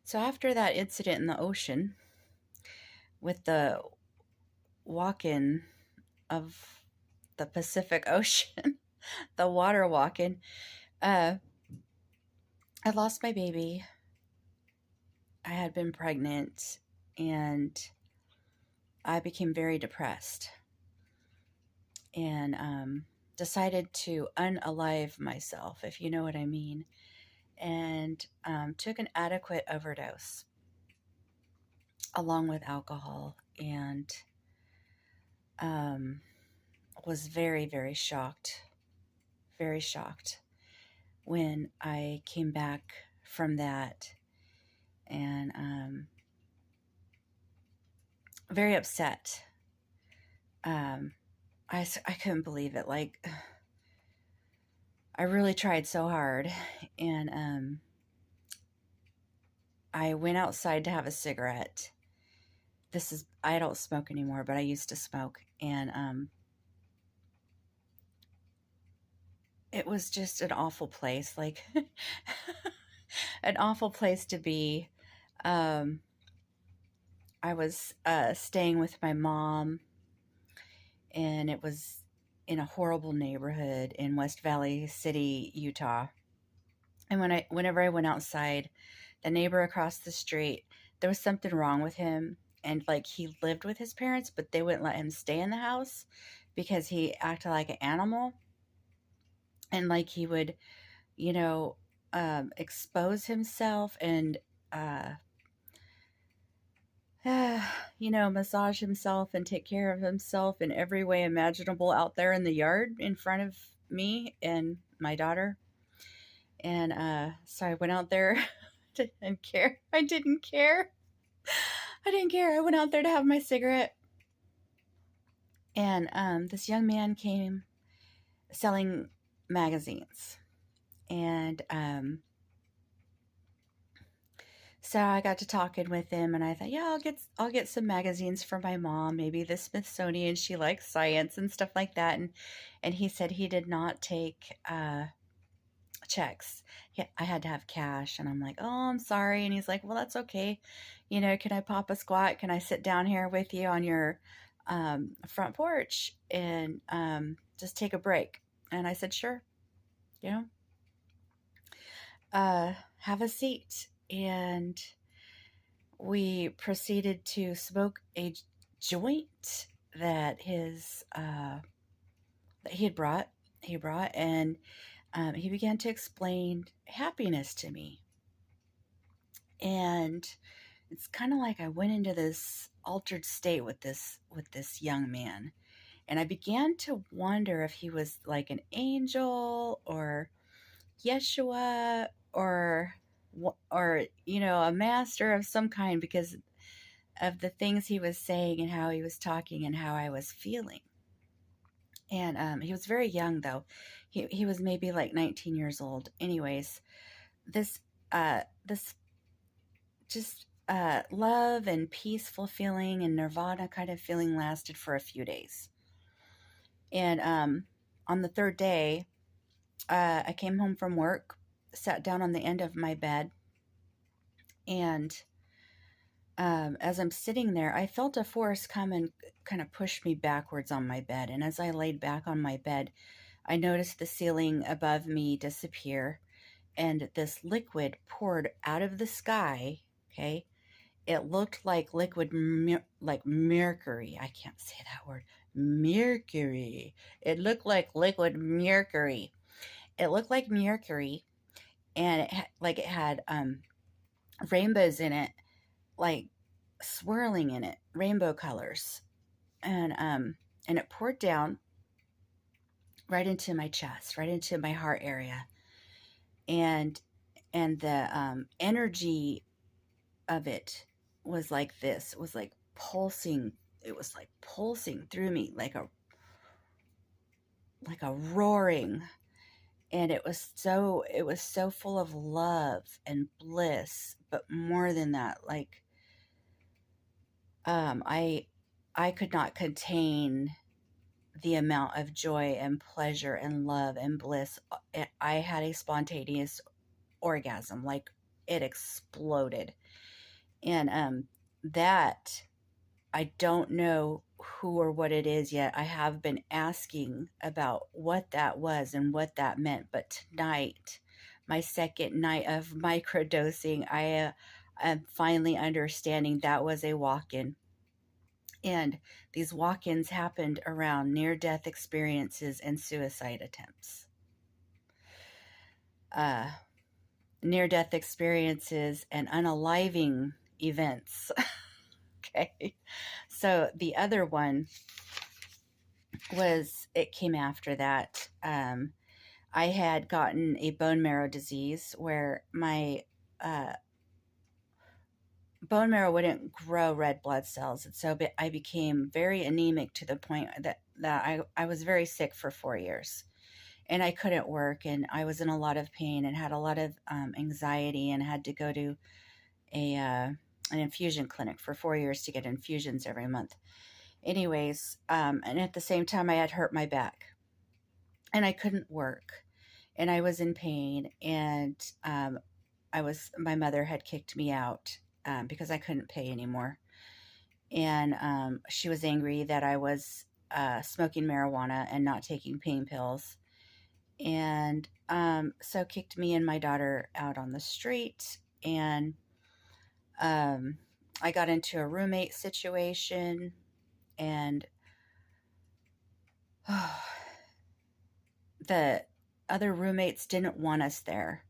So after that incident in the ocean with the walk-in of the Pacific Ocean, the water walk-in, uh, I lost my baby. I had been pregnant and I became very depressed and decided to unalive myself, if you know what I mean, and took an adequate overdose along with alcohol and um, was very, very shocked when I came back from that and very upset. Um, I couldn't believe it. Like, I really tried so hard. And I went outside to have a cigarette. I don't smoke anymore, but I used to smoke. And it was just an awful place. Like, an awful place to be. Um, I was staying with my mom, and it was in a horrible neighborhood in West Valley City, Utah. And whenever I went outside, the neighbor across the street, there was something wrong with him. And like he lived with his parents, but they wouldn't let him stay in the house because he acted like an animal. And like he would, you know, expose himself and, uh, massage himself and take care of himself in every way imaginable out there in the yard in front of me and my daughter. And so I went out there. Didn't care. I didn't care. I didn't care. I went out there to have my cigarette. And this young man came selling magazines. And so I got to talking with him, and I thought, yeah, I'll get some magazines for my mom, maybe the Smithsonian. She likes science and stuff like that. And he said he did not take checks. I had to have cash, and I'm like, oh, I'm sorry. And he's like, well, that's okay. Can I pop a squat? Can I sit down here with you on your front porch and just take a break? And I said, sure. You know, have a seat. And we proceeded to smoke a joint that that he had brought. And he began to explain happiness to me. And it's kind of like I went into this altered state with this young man, and I began to wonder if he was like an angel or Yeshua or a master of some kind, because of the things he was saying and how he was talking and how I was feeling. And he was very young, though. He was maybe like 19 years old. Anyways, this just love and peaceful feeling and nirvana kind of feeling lasted for a few days. And on the third day, I came home from work, sat down on the end of my bed, and as I'm sitting there, I felt a force come and kind of push me backwards on my bed. And as I laid back on my bed, I noticed the ceiling above me disappear, and this liquid poured out of the sky. Okay. It looked like like mercury. I can't say that word. Mercury. It looked like liquid mercury. It looked like mercury, and it had rainbows in it, like swirling in it, rainbow colors, and it poured down right into my chest, right into my heart area, and the energy of it was like this. It was like pulsing. It was like pulsing through me like a roaring. And it was so full of love and bliss, but more than that, like I could not contain the amount of joy and pleasure and love and bliss. I had a spontaneous orgasm. Like it exploded. And that, I don't know who or what it is yet. I have been asking about what that was and what that meant, but tonight, my second night of microdosing, am finally understanding that was a walk-in. And these walk-ins happened around near-death experiences and suicide attempts. Uh, Near-death experiences and unaliving events. Okay. So the other one it came after that. I had gotten a bone marrow disease where my uh, bone marrow wouldn't grow red blood cells. And so I became very anemic to the point that I was very sick for 4 years. And I couldn't work, and I was in a lot of pain and had a lot of anxiety, and had to go to an infusion clinic for 4 years to get infusions every month. Anyways, and at the same time, I had hurt my back, and I couldn't work, and I was in pain, and my mother had kicked me out because I couldn't pay anymore, and she was angry that I was smoking marijuana and not taking pain pills, and so kicked me and my daughter out on the street, and I got into a roommate situation, and the other roommates didn't want us there,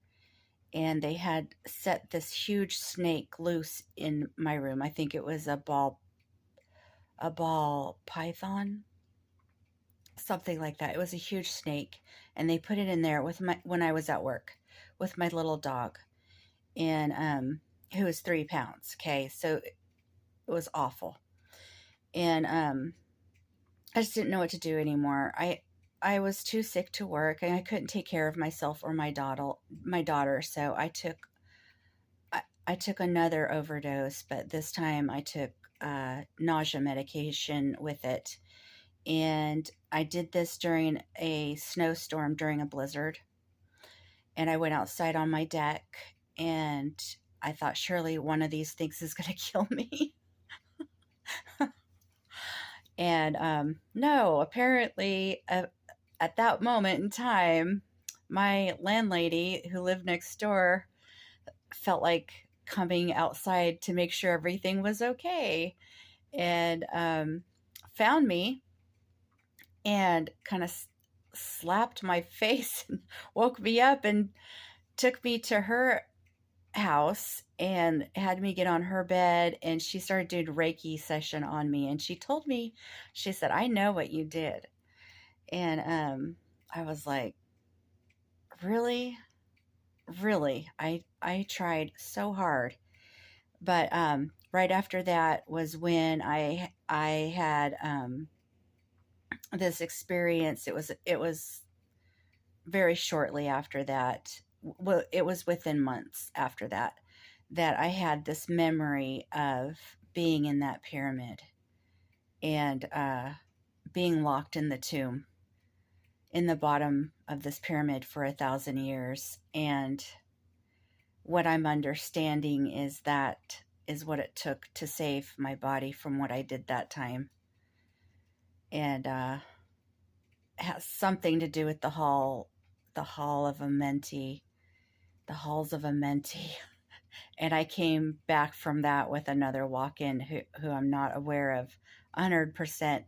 and they had set this huge snake loose in my room. I think it was a ball python, something like that. It was a huge snake, and they put it in there when I was at work with my little dog, and who was 3 pounds. Okay, so it was awful, and I just didn't know what to do anymore. I was too sick to work, and I couldn't take care of myself or my daughter. So I took another overdose, but this time I took nausea medication with it. And I did this during a snowstorm, during a blizzard. And I went outside on my deck, and I thought, surely one of these things is going to kill me. And no, apparently, at that moment in time, my landlady who lived next door felt like coming outside to make sure everything was okay, and found me and kind of slapped my face and woke me up and took me to her house and had me get on her bed, and she started doing Reiki session on me, and she told me, she said, "I know what you did." And I was like, really? Really? I tried so hard. But right after that was when I had this experience. It was very shortly after that. Well, it was within months after that that I had this memory of being in that pyramid, and being locked in the tomb in the bottom of this pyramid for 1,000 years. And what I'm understanding is that is what it took to save my body from what I did that time. And has something to do with the hall of Amenti, the halls of Amenti. And I came back from that with another walk-in who I'm not aware of 100%.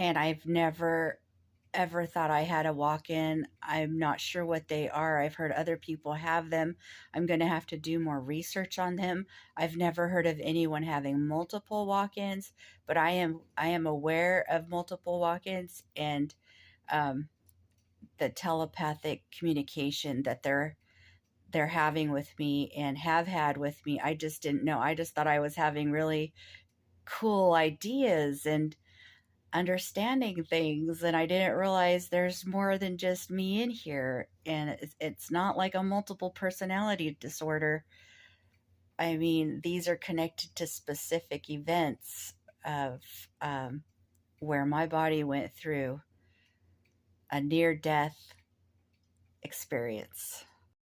And I've never ever thought I had a walk-in. I'm not sure what they are. I've heard other people have them. I'm going to have to do more research on them. I've never heard of anyone having multiple walk-ins, but I am aware of multiple walk-ins, and um, the telepathic communication that they're having with me and have had with me. I just didn't know. I just thought I was having really cool ideas and understanding things, and I didn't realize there's more than just me in here, and it's not like a multiple personality disorder. I mean, these are connected to specific events of where my body went through a near death experience.